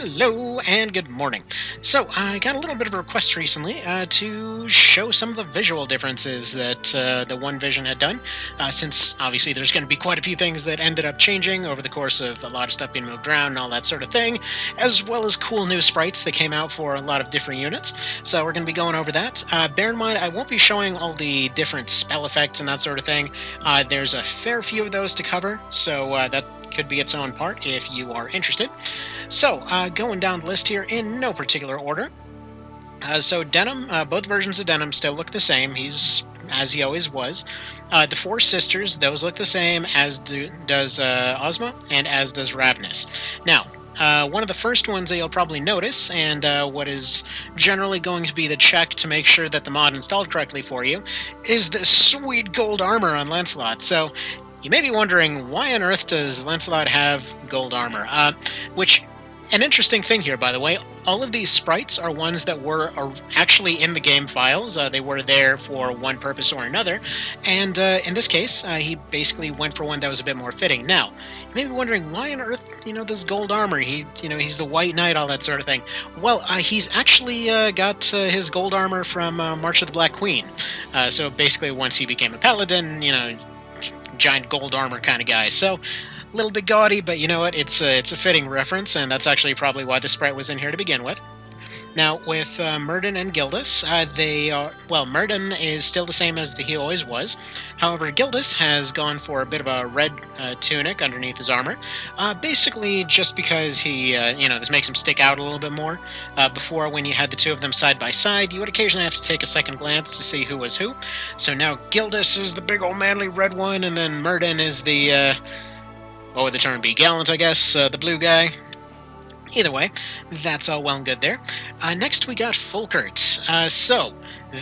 Hello and good morning. So I got a little bit of a request recently to show some of the visual differences that the One Vision had done, since obviously there's going to be quite a few things that ended up changing over the course of a lot of stuff being moved around and all that sort of thing, as well as cool new sprites that came out for a lot of different units. So we're going to be going over that. Bear in mind, I won't be showing all the different spell effects and that sort of thing. There's a fair few of those to cover, so that could be its own part if you are interested. So, going down the list here in no particular order. So Denam, both versions of Denam still look the same. He's as he always was. The Four Sisters, those look the same, as does Ozma, and as does Ravnus. Now, one of the first ones that you'll probably notice, and what is generally going to be the check to make sure that the mod installed correctly for you, is this sweet gold armor on Lancelot. So, you may be wondering, why on earth does Lancelot have gold armor? Which, an interesting thing here, by the way, all of these sprites are ones that were actually in the game files. They were there for one purpose or another, and in this case, he basically went for one that was a bit more fitting. Now, you may be wondering, why on earth, this gold armor? He's the White Knight, all that sort of thing. Well, he's actually got his gold armor from March of the Black Queen. So basically, once he became a paladin, giant gold armor kind of guy. So, a little bit gaudy, but you know what? It's a fitting reference, and that's actually probably why the sprite was in here to begin with. Now, with Mirdyn and Gildas, Mirdyn is still the same as he always was. However, Gildas has gone for a bit of a red tunic underneath his armor, basically just because he, this makes him stick out a little bit more. Before, when you had the two of them side by side, you would occasionally have to take a second glance to see who was who. So now Gildas is the big old manly red one, and then Mirdyn is the, what would the term be? Gallant, I guess, the blue guy. Either way, that's all well and good there. Next, we got Folkurt. So,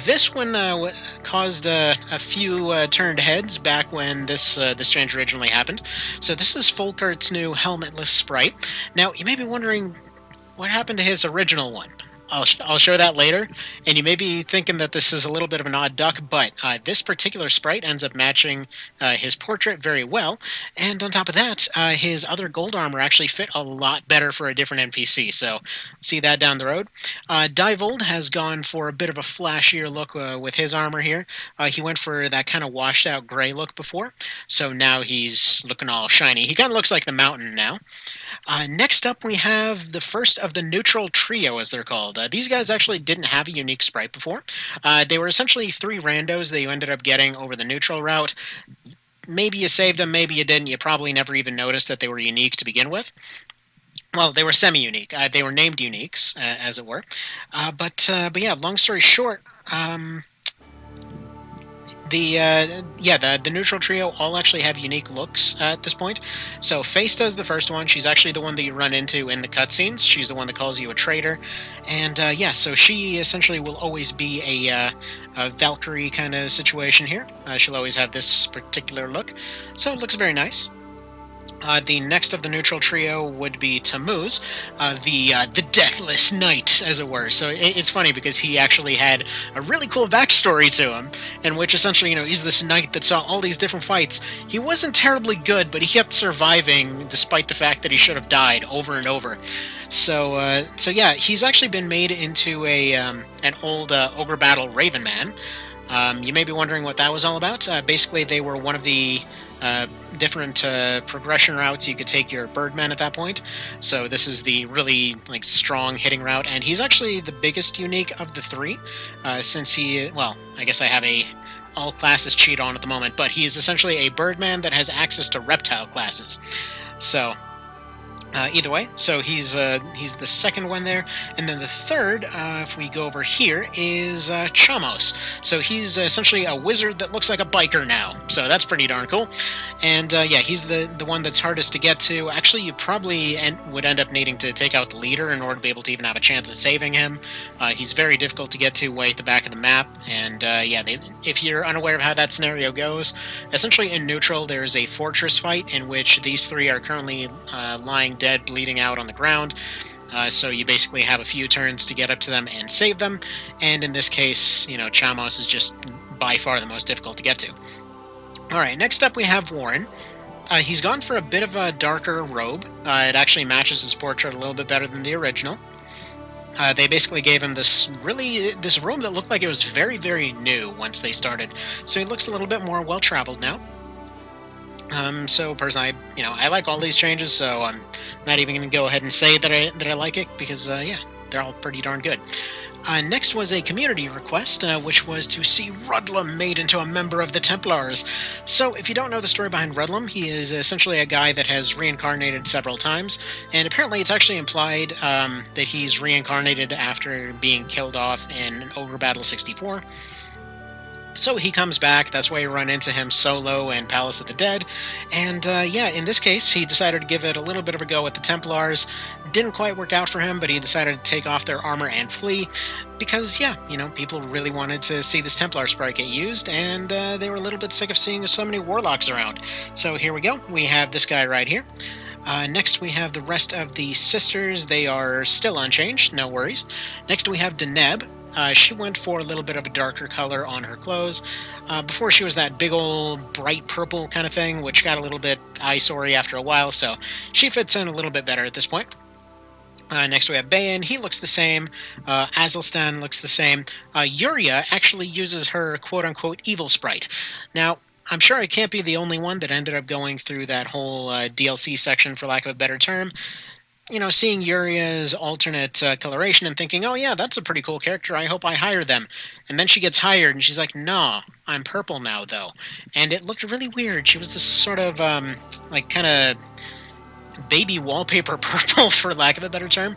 this one caused a few turned heads back when this change originally happened. So this is Folkurt's new helmetless sprite. Now, you may be wondering, what happened to his original one? I'll show that later, and you may be thinking that this is a little bit of an odd duck, but this particular sprite ends up matching his portrait very well, and on top of that, his other gold armor actually fit a lot better for a different NPC, so see that down the road. Deivold has gone for a bit of a flashier look with his armor here. He went for that kind of washed out gray look before, so now he's looking all shiny. He kind of looks like the mountain now. Next up, we have the first of the neutral trio, as they're called. These guys actually didn't have a unique sprite before. They were essentially three randos that you ended up getting over the neutral route. Maybe you saved them, maybe you didn't. You probably never even noticed that they were unique to begin with. Well, they were semi-unique. They were named uniques, as it were. But yeah, long story short, the neutral trio all actually have unique looks at this point. So Face does the first one. She's actually the one that you run into in the cutscenes. She's the one that calls you a traitor. And so she essentially will always be a Valkyrie kind of situation here. She'll always have this particular look. So it looks very nice. The next of the neutral trio would be Tammuz, the Deathless Knight, as it were. So it's funny because he actually had a really cool backstory to him, in which essentially, he's this knight that saw all these different fights. He wasn't terribly good, but he kept surviving despite the fact that he should have died over and over. So yeah, he's actually been made into an old ogre battle Raven Man. You may be wondering what that was all about. Basically, they were one of the different progression routes you could take your Birdman at that point. So this is the really strong hitting route, and he's actually the biggest unique of the three, since I guess I have a all classes cheat on at the moment, but he is essentially a Birdman that has access to reptile classes. So either way, so he's the second one there, and then the third, if we go over here, is Chamos. So he's essentially a wizard that looks like a biker now, so that's pretty darn cool. And he's the one that's hardest to get to. Actually, you probably would end up needing to take out the leader in order to be able to even have a chance at saving him. He's very difficult to get to way at the back of the map, and if you're unaware of how that scenario goes, essentially in neutral there's a fortress fight in which these three are currently lying dead, bleeding out on the ground. So you basically have a few turns to get up to them and save them, and in this case, Chamos is just by far the most difficult to get to. Alright, next up we have Warren. He's gone for a bit of a darker robe. It actually matches his portrait a little bit better than the original. They basically gave him this robe that looked like it was very, very new once they started. So he looks a little bit more well-traveled now. So personally, I like all these changes, so I'm not even going to go ahead and say that I like it, because yeah, they're all pretty darn good. Next was a community request, which was to see Rodylim made into a member of the Templars. So, if you don't know the story behind Rodylim, he is essentially a guy that has reincarnated several times, and apparently it's actually implied that he's reincarnated after being killed off in Ogre Battle 64. So he comes back. That's why you run into him solo in Palace of the Dead. And yeah, in this case, he decided to give it a little bit of a go at the Templars. Didn't quite work out for him, but he decided to take off their armor and flee. Because, yeah, people really wanted to see this Templar sprite get used, and they were a little bit sick of seeing so many warlocks around. So here we go. We have this guy right here. Next, we have the rest of the sisters. They are still unchanged, no worries. Next, we have Deneb. She went for a little bit of a darker color on her clothes. Before, she was that big old bright purple kind of thing, which got a little bit eyesore after a while, so she fits in a little bit better at this point. Next we have Bayan. He looks the same. Azelstan looks the same. Yuria actually uses her quote-unquote evil sprite. Now, I'm sure I can't be the only one that ended up going through that whole DLC section, for lack of a better term. Seeing Yuria's alternate coloration and thinking, oh yeah, that's a pretty cool character, I hope I hire them. And then she gets hired and she's like, nah, I'm purple now, though. And it looked really weird. She was this sort of, kind of baby wallpaper purple, for lack of a better term.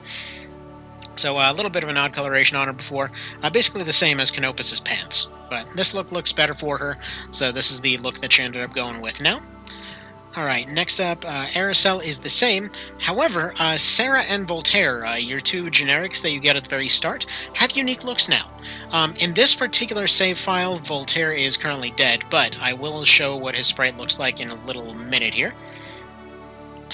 So a little bit of an odd coloration on her before. Basically the same as Canopus's pants. But this look looks better for her, so this is the look that she ended up going with now. Alright, next up, Aracel is the same. However, Sarah and Voltaire, your two generics that you get at the very start, have unique looks now. In this particular save file, Voltaire is currently dead, but I will show what his sprite looks like in a little minute here.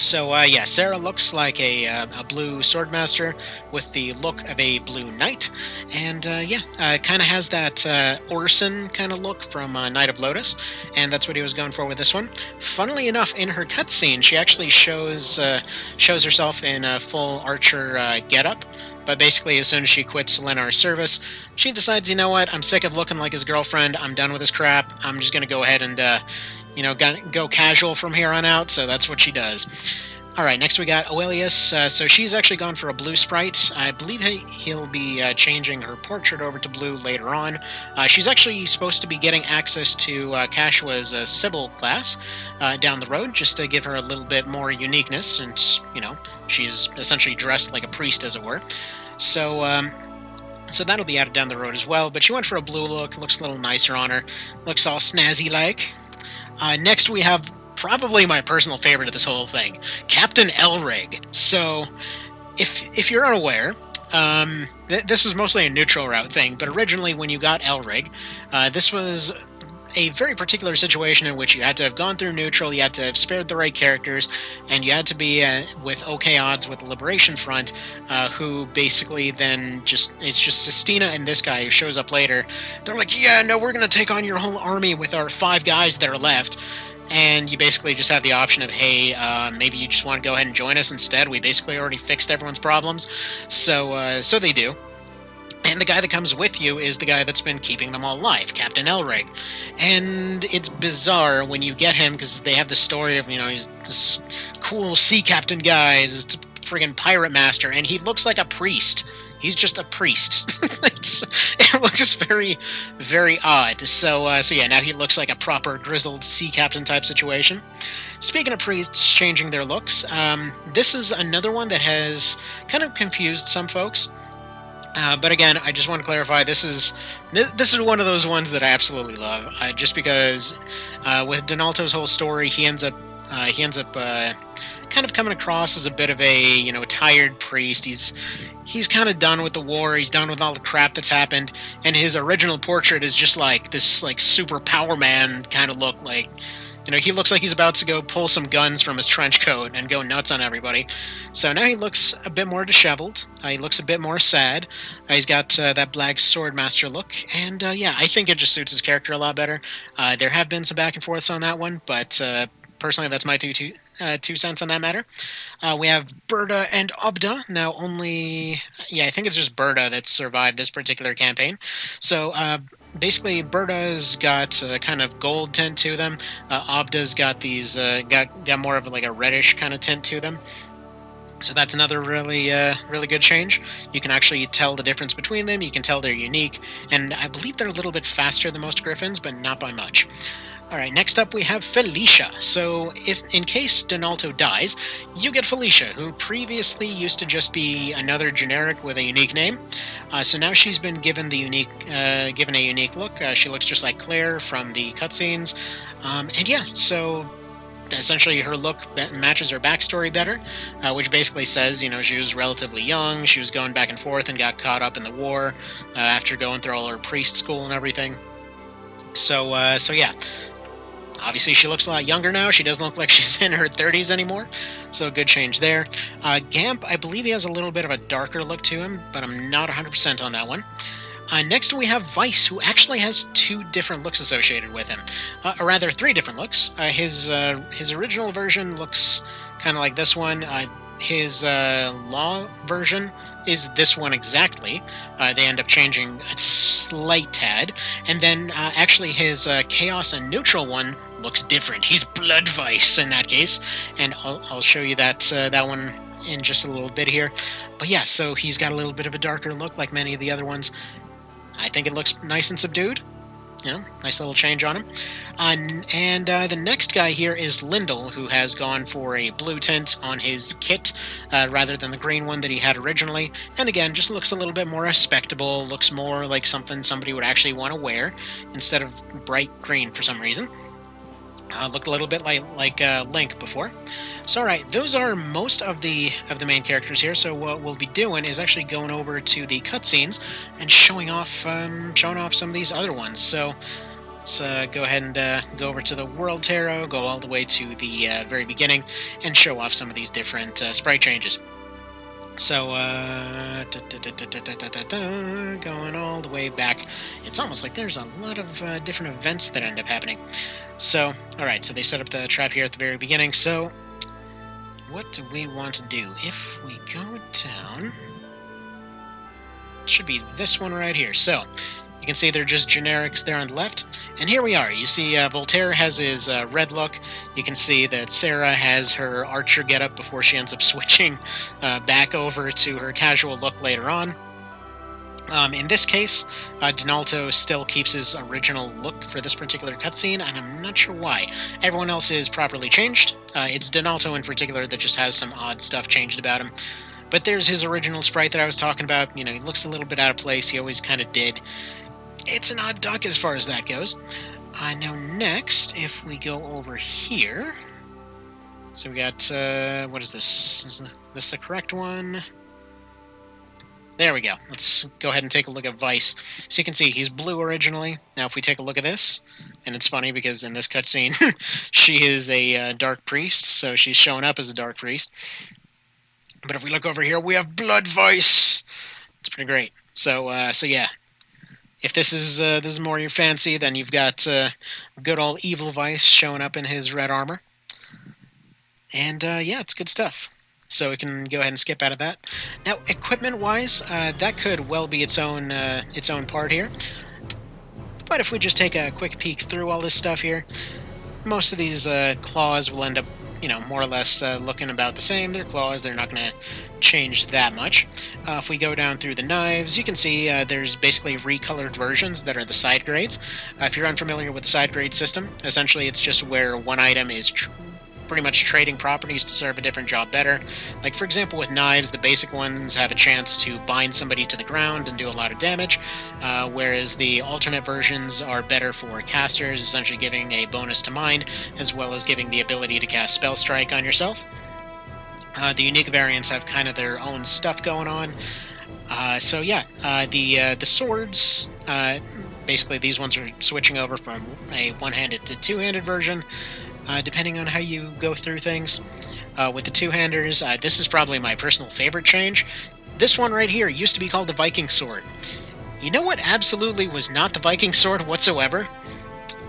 So, yeah, Sarah looks like a blue swordmaster with the look of a blue knight, and, yeah, kind of has that Orson kind of look from Knight of Lotus, and that's what he was going for with this one. Funnily enough, in her cutscene, she actually shows herself in a full archer getup, but basically as soon as she quits Lenar's service, she decides, you know what, I'm sick of looking like his girlfriend, I'm done with this crap, I'm just going to go ahead and, go casual from here on out, so that's what she does. Alright, next we got Oelius. So she's actually gone for a blue sprite. I believe he'll be changing her portrait over to blue later on. She's actually supposed to be getting access to Kashua's Sybil class down the road, just to give her a little bit more uniqueness, since, she's essentially dressed like a priest, as it were. So that'll be added down the road as well, but she went for a blue look, looks a little nicer on her, looks all snazzy-like. Next we have probably my personal favorite of this whole thing, Captain Elrig. So, if you're unaware, this is mostly a neutral route thing, but originally when you got Elrig, this was a very particular situation in which you had to have gone through neutral, you had to have spared the right characters, and you had to be with okay odds with the Liberation Front, who basically then it's just Sistina and this guy who shows up later. They're like, yeah, no, we're going to take on your whole army with our 5 guys that are left. And you basically just have the option of, hey, maybe you just want to go ahead and join us instead. We basically already fixed everyone's problems. So they do. And the guy that comes with you is the guy that's been keeping them all alive, Captain Elrig. And it's bizarre when you get him, because they have the story of, he's this cool sea captain guy, this friggin' pirate master, and he looks like a priest. He's just a priest. It looks very, very odd. So yeah, now he looks like a proper grizzled sea captain type situation. Speaking of priests changing their looks, this is another one that has kind of confused some folks. But again, I just want to clarify, this is one of those ones that I absolutely love. Just because with Donalto's whole story, he ends up kind of coming across as a bit of a tired priest. He's kind of done with the war. He's done with all the crap that's happened. And his original portrait is just like this super power man kind of look. Like, he looks like he's about to go pull some guns from his trench coat and go nuts on everybody. So now he looks a bit more disheveled. He looks a bit more sad. He's got that black swordmaster look. And yeah, I think it just suits his character a lot better. There have been some back and forths on that one, but personally, that's my two cents on that matter. We have Berta and Obda. Now, I think it's just Berta that survived this particular campaign. So, basically, Berta's got kind of gold tint to them. Obda's got these got more of like a reddish kind of tint to them. So that's another really good change. You can actually tell the difference between them. You can tell they're unique, and I believe they're a little bit faster than most Griffins, but not by much. Alright, next up we have Felicia. So, if in case Donalto dies, you get Felicia, who previously used to just be another generic with a unique name. So now she's been given a unique look. She looks just like Claire from the cutscenes. And yeah, so essentially her look matches her backstory better, which basically says, she was relatively young, she was going back and forth and got caught up in the war after going through all her priest school and everything. So yeah. Obviously, she looks a lot younger now. She doesn't look like she's in her 30s anymore, so good change there. Gamp, I believe he has a little bit of a darker look to him, but I'm not 100% on that one. Next, we have Vice, who actually has 2 different looks associated with him. Or rather, 3 different looks. His original version looks kind of like this one. His law version is this one exactly. They end up changing a slight tad. And then, actually, his Chaos and Neutral one looks different. He's Blood Vice in that case. And I'll show you that one in just a little bit here. But yeah, so he's got a little bit of a darker look like many of the other ones. I think it looks nice and subdued. Nice little change on him. The next guy here is Lindl, who has gone for a blue tint on his kit rather than the green one that he had originally. And again, just looks a little bit more respectable, looks more like something somebody would actually want to wear instead of bright green for some reason. Looked a little bit like Link before. So, alright, those are most of the main characters here. So what we'll be doing is actually going over to the cutscenes and showing off some of these other ones. So let's go ahead and go over to the World Tarot, go all the way to the very beginning, and show off some of these different sprite changes. So, going all the way back. It's almost like there's a lot of different events that end up happening. So, alright, so they set up the trap here at the very beginning. So, what do we want to do? If we go down, it should be this one right here. So, you can see they're just generics there on the left. And here we are. You see Voltaire has his red look. You can see that Sarah has her archer getup before she ends up switching back over to her casual look later on. In this case, Donalto still keeps his original look for this particular cutscene, and I'm not sure why. Everyone else is properly changed. It's Donalto in particular that just has some odd stuff changed about him. But there's his original sprite that I was talking about. He looks a little bit out of place. He always kind of did. It's an odd duck as far as that goes. Now next, if we go over here... So we got, what is this? Is this the correct one? There we go. Let's go ahead and take a look at Vice. So you can see he's blue originally. Now if we take a look at this, and it's funny because in this cutscene, she is a dark priest, so she's showing up as a dark priest. But if we look over here, we have Blood Vice. It's pretty great. So yeah. If this is more your fancy, then you've got good old Evil Vice showing up in his red armor. And yeah, it's good stuff. So we can go ahead and skip out of that. Now, equipment-wise, that could well be its own part here. But if we just take a quick peek through all this stuff here, most of these claws will end up, more or less looking about the same. They're claws, they're not going to change that much. If we go down through the knives, you can see there's basically recolored versions that are the side grades. If you're unfamiliar with the side grade system, essentially it's just where one item is pretty much trading properties to serve a different job better. Like, for example, with knives, the basic ones have a chance to bind somebody to the ground and do a lot of damage, whereas the alternate versions are better for casters, essentially giving a bonus to mind, as well as giving the ability to cast Spell Strike on yourself. The unique variants have kind of their own stuff going on. So yeah, the swords, basically these ones are switching over from a one-handed to two-handed version, depending on how you go through things. With the two-handers, this is probably my personal favorite change. This one right here used to be called the Viking Sword. You know what absolutely was not the Viking Sword whatsoever?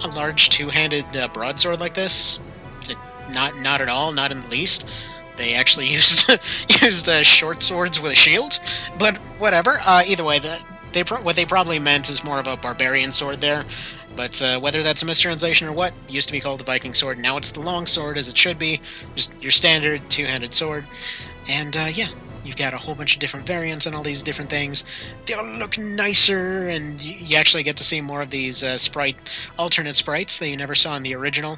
A large two-handed broadsword like this. It Not at all, not in the least. They actually used short swords with a shield, but whatever. Either way, what they probably meant is more of a barbarian sword there. But whether that's a mistranslation or what, it used to be called the Viking sword. Now it's the long sword, as it should be, just your standard two-handed sword. And yeah, you've got a whole bunch of different variants and all these different things. They all look nicer, and you actually get to see more of these alternate sprites that you never saw in the original.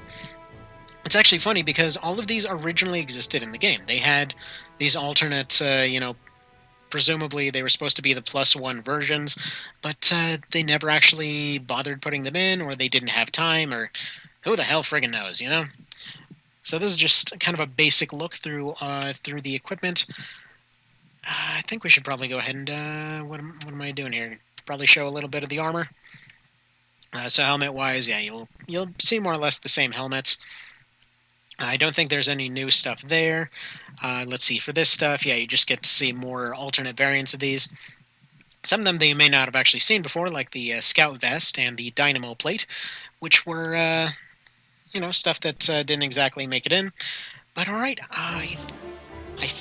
It's actually funny because all of these originally existed in the game. They had these alternate, presumably they were supposed to be the +1 versions, but they never actually bothered putting them in, or they didn't have time, or who the hell friggin' knows, So this is just kind of a basic look through the equipment. I think we should probably go ahead and what am I doing here? Probably show a little bit of the armor. So helmet-wise, yeah, you'll see more or less the same helmets. I don't think there's any new stuff there. Let's see, for this stuff, yeah, you just get to see more alternate variants of these. Some of them that you may not have actually seen before, like the Scout Vest and the Dynamo Plate, which were, stuff that didn't exactly make it in. But alright, I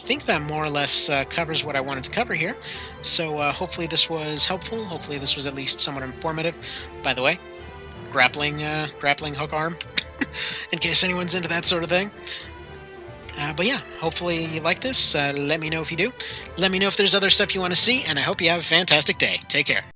think that more or less covers what I wanted to cover here. So hopefully this was helpful. Hopefully this was at least somewhat informative. By the way, grappling hook arm, in case anyone's into that sort of thing. But yeah, hopefully you like this. Let me know if you do. Let me know if there's other stuff you want to see, and I hope you have a fantastic day. Take care.